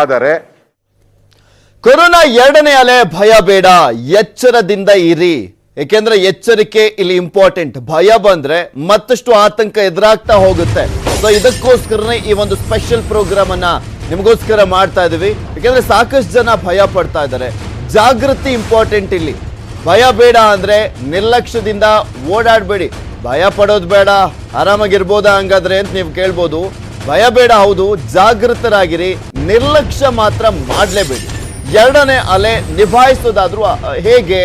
ಆದರೆ ಕೊರೋನಾ ಎರಡನೇ ಅಲೆ ಭಯ ಬೇಡ, ಎಚ್ಚರದಿಂದ ಇರಿ. ಏಕೆಂದ್ರೆ ಎಚ್ಚರಿಕೆ ಇಲ್ಲಿ ಇಂಪಾರ್ಟೆಂಟ್. ಭಯ ಬಂದ್ರೆ ಮತ್ತಷ್ಟು ಆತಂಕ ಎದುರಾಗ್ತಾ ಹೋಗುತ್ತೆ. ಸೊ ಇದಕ್ಕೋಸ್ಕರನೇ ಈ ಒಂದು ಸ್ಪೆಷಲ್ ಪ್ರೋಗ್ರಾಮ್ ಅನ್ನ ನಿಮಗೋಸ್ಕರ ಮಾಡ್ತಾ ಇದೀವಿ. ಯಾಕೆಂದ್ರೆ ಸಾಕಷ್ಟು ಜನ ಭಯ ಪಡ್ತಾ ಇದ್ದಾರೆ. ಜಾಗೃತಿ ಇಂಪಾರ್ಟೆಂಟ್ ಇಲ್ಲಿ. ಭಯ ಬೇಡ ಅಂದ್ರೆ ನಿರ್ಲಕ್ಷ್ಯದಿಂದ ಓಡಾಡಬೇಡಿ. ಭಯ ಪಡೋದು ಬೇಡ, ಆರಾಮಾಗಿರ್ಬೋದಾ ಹಂಗಾದ್ರೆ ಅಂತ ನೀವು ಕೇಳ್ಬೋದು. ಭಯ ಬೇಡ, ಹೌದು, ಜಾಗೃತರಾಗಿರಿ. ನಿರ್ಲಕ್ಷ್ಯ ಮಾತ್ರ ಮಾಡಲೇಬೇಡಿ. ಎರಡನೇ ಅಲೆ ನಿಭಾಯಿಸೋದಾದ್ರೂ ಹೇಗೆ,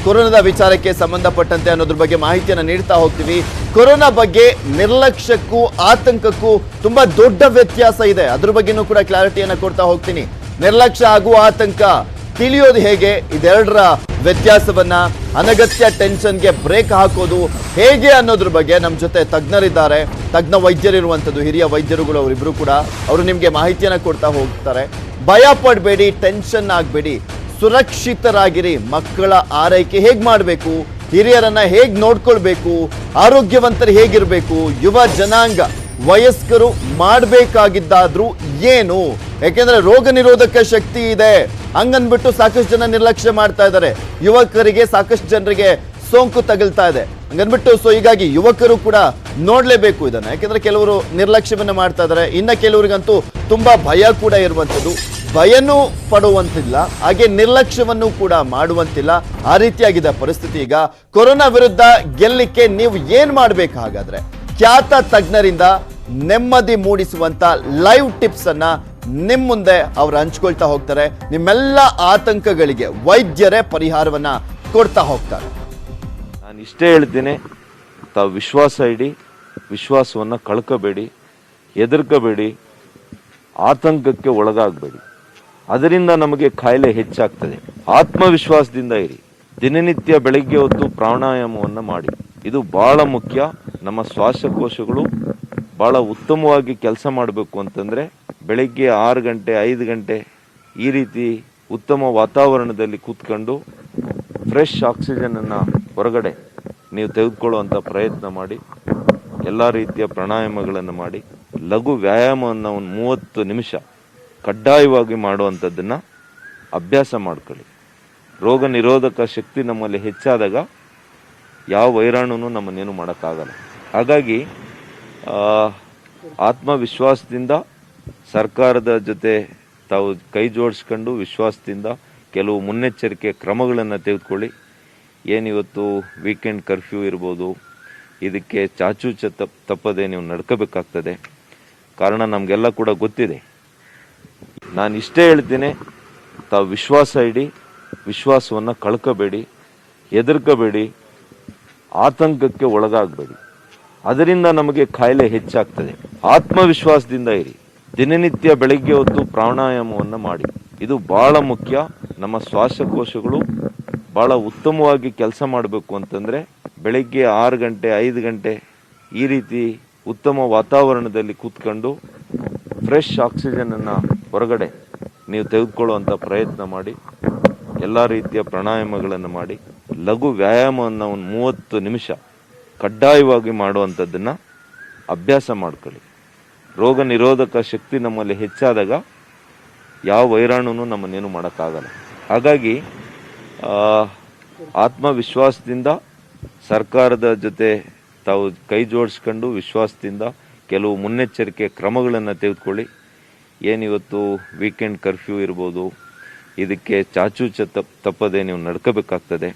ಕೊರೋನಾದ ವಿಚಾರಕ್ಕೆ ಸಂಬಂಧಪಟ್ಟಂತೆ ಅನ್ನೋದ್ರ ಬಗ್ಗೆ ಮಾಹಿತಿಯನ್ನು ನೀಡ್ತಾ ಹೋಗ್ತೀವಿ. ಕೊರೋನಾ ಬಗ್ಗೆ ನಿರ್ಲಕ್ಷ್ಯಕ್ಕೂ ಆತಂಕಕ್ಕೂ ತುಂಬಾ ದೊಡ್ಡ ವ್ಯತ್ಯಾಸ ಇದೆ. ಅದ್ರ ಬಗ್ಗೆನೂ ಕೂಡ ಕ್ಲಾರಿಟಿಯನ್ನು ಕೊಡ್ತಾ ಹೋಗ್ತೀನಿ. ನಿರ್ಲಕ್ಷ್ಯ ಹಾಗೂ ಆತಂಕ ತಿಳಿಯೋದು ಹೇಗೆ, ಇದೆರಡರ ವ್ಯತ್ಯಾಸವನ್ನ, ಅನಗತ್ಯ ಟೆನ್ಷನ್ಗೆ ಬ್ರೇಕ್ ಹಾಕೋದು ಹೇಗೆ ಅನ್ನೋದ್ರ ಬಗ್ಗೆ ನಮ್ಮ ಜೊತೆ ತಜ್ಞರಿದ್ದಾರೆ. ತಜ್ಞ ವೈದ್ಯರಿರುವಂಥದ್ದು, ಹಿರಿಯ ವೈದ್ಯರುಗಳು ಅವರಿಬ್ರು ಕೂಡ. ಅವರು ನಿಮಗೆ ಮಾಹಿತಿಯನ್ನು ಕೊಡ್ತಾ ಹೋಗ್ತಾರೆ. ಭಯ ಪಡಬೇಡಿ, ಟೆನ್ಷನ್ ಆಗಬೇಡಿ, ಸುರಕ್ಷಿತರಾಗಿರಿ. ಮಕ್ಕಳ ಆರೈಕೆ ಹೇಗೆ ಮಾಡಬೇಕು, ಹಿರಿಯರನ್ನ ಹೇಗೆ ನೋಡ್ಕೊಳ್ಬೇಕು, ಆರೋಗ್ಯವಂತರು ಹೇಗಿರಬೇಕು, ಯುವ ಜನಾಂಗ ವಯಸ್ಕರು ಮಾಡಬೇಕಾಗಿದ್ದಾದ್ರೂ ಏನು, ಯಾಕೆಂದ್ರೆ ರೋಗ ನಿರೋಧಕ ಶಕ್ತಿ ಇದೆ ಹಂಗನ್ಬಿಟ್ಟು ಸಾಕಷ್ಟು ಜನ ನಿರ್ಲಕ್ಷ್ಯ ಮಾಡ್ತಾ ಇದ್ದಾರೆ. ಯುವಕರಿಗೆ, ಸಾಕಷ್ಟು ಜನರಿಗೆ ಸೋಂಕು ತಗಲ್ತಾ ಇದೆ ಹಂಗನ್ಬಿಟ್ಟು. ಸೊ ಹೀಗಾಗಿ ಯುವಕರು ಕೂಡ ನೋಡ್ಲೇಬೇಕು ಇದನ್ನ. ಯಾಕೆಂದ್ರೆ ಕೆಲವರು ನಿರ್ಲಕ್ಷ್ಯವನ್ನ ಮಾಡ್ತಾ ಇದ್ದಾರೆ, ಇನ್ನ ಕೆಲವರಿಗಂತೂ ತುಂಬಾ ಭಯ ಕೂಡ ಇರುವಂಥದ್ದು. ಭಯನೂ ಪಡುವಂತಿಲ್ಲ, ಹಾಗೆ ನಿರ್ಲಕ್ಷ್ಯವನ್ನು ಕೂಡ ಮಾಡುವಂತಿಲ್ಲ. ಆ ರೀತಿಯಾಗಿದೆ ಪರಿಸ್ಥಿತಿ ಈಗ. ಕೊರೋನಾ ವಿರುದ್ಧ ಗೆಲ್ಲಿಕ್ಕೆ ನೀವು ಏನ್ ಮಾಡ್ಬೇಕು ಹಾಗಾದ್ರೆ? ಖ್ಯಾತ ತಜ್ಞರಿಂದ ನೆಮ್ಮದಿ ಮೂಡಿಸುವಂತ ಲೈವ್ ಟಿಪ್ಸ್ ಅನ್ನ ನಿಮ್ ಮುಂದೆ ಅವ್ರು ಹಂಚ್ಕೊಳ್ತಾ ಹೋಗ್ತಾರೆ. ನಿಮ್ಮೆಲ್ಲ ಆತಂಕಗಳಿಗೆ ವೈದ್ಯರೇ ಪರಿಹಾರವನ್ನ ಕೊಡ್ತಾ ಹೋಗ್ತಾರೆ. ನಾನು ಇಷ್ಟೇ ಹೇಳ್ತೀನಿ, ತಾವು ವಿಶ್ವಾಸ ಇಡಿ, ವಿಶ್ವಾಸವನ್ನ ಕಳ್ಕೋಬೇಡಿ, ಹೆದರ್ಕೋಬೇಡಿ, ಆತಂಕಕ್ಕೆ ಒಳಗಾಗಬೇಡಿ. ಅದರಿಂದ ನಮಗೆ ಕಾಯಿಲೆ ಹೆಚ್ಚಾಗ್ತದೆ. ಆತ್ಮವಿಶ್ವಾಸದಿಂದ ಇರಿ. ದಿನನಿತ್ಯ ಬೆಳಗ್ಗೆ ಹೊತ್ತು ಪ್ರಾಣಾಯಾಮವನ್ನು ಮಾಡಿ. ಇದು ಬಹಳ ಮುಖ್ಯ. ನಮ್ಮ ಶ್ವಾಸಕೋಶಗಳು ಬಹಳ ಉತ್ತಮವಾಗಿ ಕೆಲಸ ಮಾಡಬೇಕು ಅಂತಂದ್ರೆ ಬೆಳಗ್ಗೆ 6 ಗಂಟೆ 5 ಗಂಟೆ ಈ ರೀತಿ ಉತ್ತಮ ವಾತಾವರಣದಲ್ಲಿ ಕೂತ್ಕೊಂಡು ಫ್ರೆಶ್ ಆಕ್ಸಿಜನ್ ಅನ್ನ ಹೊರಗಡೆ ನೀವು ತೆಗೆದುಕೊಳ್ಳುವಂಥ ಪ್ರಯತ್ನ ಮಾಡಿ. ಎಲ್ಲ ರೀತಿಯ ಪ್ರಾಣಾಯಾಮಗಳನ್ನು ಮಾಡಿ. ಲಘು ವ್ಯಾಯಾಮವನ್ನು ಒಂದು 30 ನಿಮಿಷ ಕಡ್ಡಾಯವಾಗಿ ಮಾಡುವಂಥದ್ದನ್ನ ಅಭ್ಯಾಸ ಮಾಡ್ಕೊಳ್ಳಿ. ರೋಗ ನಿರೋಧಕ ಶಕ್ತಿ ನಮ್ಮಲ್ಲಿ ಹೆಚ್ಚಾದಾಗ ಯಾವ ವೈರಾಣುನೂ ನಮ್ಮನ್ನೇನು ಮಾಡೋಕ್ಕಾಗಲ್ಲ. ಹಾಗಾಗಿ ಆತ್ಮವಿಶ್ವಾಸದಿಂದ ಸರ್ಕಾರದ ಜೊತೆ ತಾವು ಕೈ ಜೋಡಿಸ್ಕೊಂಡು ವಿಶ್ವಾಸದಿಂದ ಕೆಲವು ಮುನ್ನೆಚ್ಚರಿಕೆ ಕ್ರಮಗಳನ್ನು ತೆಗೆದುಕೊಳ್ಳಿ. ಏನಿವತ್ತು ವೀಕೆಂಡ್ ಕರ್ಫ್ಯೂ ಇರ್ಬೋದು, ಇದಕ್ಕೆ ಚಾಚು ತಪ್ಪದೆ ನೀವು ನಡ್ಕೋಬೇಕಾಗ್ತದೆ. ಕಾರಣ ನಮಗೆಲ್ಲ ಕೂಡ ಗೊತ್ತಿದೆ. ನಾನು ಇಷ್ಟೇ ಹೇಳ್ತೀನಿ, ತಾವು ವಿಶ್ವಾಸ ಇಡಿ, ವಿಶ್ವಾಸವನ್ನು ಕಳ್ಕೋಬೇಡಿ, ಹೆದರ್ಕೋಬೇಡಿ, ಆತಂಕಕ್ಕೆ ಒಳಗಾಗಬೇಡಿ. ಅದರಿಂದ ನಮಗೆ ಕಾಯಿಲೆ ಹೆಚ್ಚಾಗ್ತದೆ. ಆತ್ಮವಿಶ್ವಾಸದಿಂದ ಇರಿ. ದಿನನಿತ್ಯ ಬೆಳಗ್ಗೆ ಹೊತ್ತು ಪ್ರಾಣಾಯಾಮವನ್ನು ಮಾಡಿ. ಇದು ಬಹಳ ಮುಖ್ಯ. ನಮ್ಮ ಶ್ವಾಸಕೋಶಗಳು ಬಹಳ ಉತ್ತಮವಾಗಿ ಕೆಲಸ ಮಾಡಬೇಕು ಅಂತಂದ್ರೆ ಬೆಳಗ್ಗೆ 6 ಗಂಟೆ 5 ಗಂಟೆ ಈ ರೀತಿ ಉತ್ತಮ ವಾತಾವರಣದಲ್ಲಿ ಕೂತ್ಕೊಂಡು ಫ್ರೆಶ್ ಆಕ್ಸಿಜನ್ ಅನ್ನ ಹೊರಗಡೆ ನೀವು ತೆಗೆದುಕೊಳ್ಳುವಂಥ ಪ್ರಯತ್ನ ಮಾಡಿ. ಎಲ್ಲ ರೀತಿಯ ಪ್ರಾಣಾಯಾಮಗಳನ್ನು ಮಾಡಿ. ಲಘು ವ್ಯಾಯಾಮವನ್ನು ಒಂದು 30 ನಿಮಿಷ ಕಡ್ಡಾಯವಾಗಿ ಮಾಡುವಂಥದ್ದನ್ನ ಅಭ್ಯಾಸ ಮಾಡ್ಕೊಳ್ಳಿ. ರೋಗ ನಿರೋಧಕ ಶಕ್ತಿ ನಮ್ಮಲ್ಲಿ ಹೆಚ್ಚಾದಾಗ ಯಾವ ವೈರಾಣುನೂ ನಮ್ಮನ್ನೇನು ಮಾಡೋಕ್ಕಾಗಲ್ಲ. ಹಾಗಾಗಿ ಆತ್ಮವಿಶ್ವಾಸದಿಂದ ಸರ್ಕಾರದ ಜೊತೆ ತಾವು ಕೈ ಜೋಡಿಸ್ಕೊಂಡು ವಿಶ್ವಾಸದಿಂದ ಕೆಲವು ಮುನ್ನೆಚ್ಚರಿಕೆ ಕ್ರಮಗಳನ್ನು ತೆಗೆದುಕೊಳ್ಳಿ. ಏನಿವತ್ತು ವೀಕೆಂಡ್ ಕರ್ಫ್ಯೂ ಇರ್ಬೋದು, ಇದಕ್ಕೆ ಚಾಚು ತಪ್ಪದೆ ನೀವು ನಡ್ಕೋಬೇಕಾಗ್ತದೆ.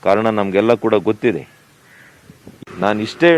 ಕಾರಣ ನಮಗೆಲ್ಲ ಕೂಡ ಗೊತ್ತಿದೆ. ನಾನು ಇಷ್ಟೇ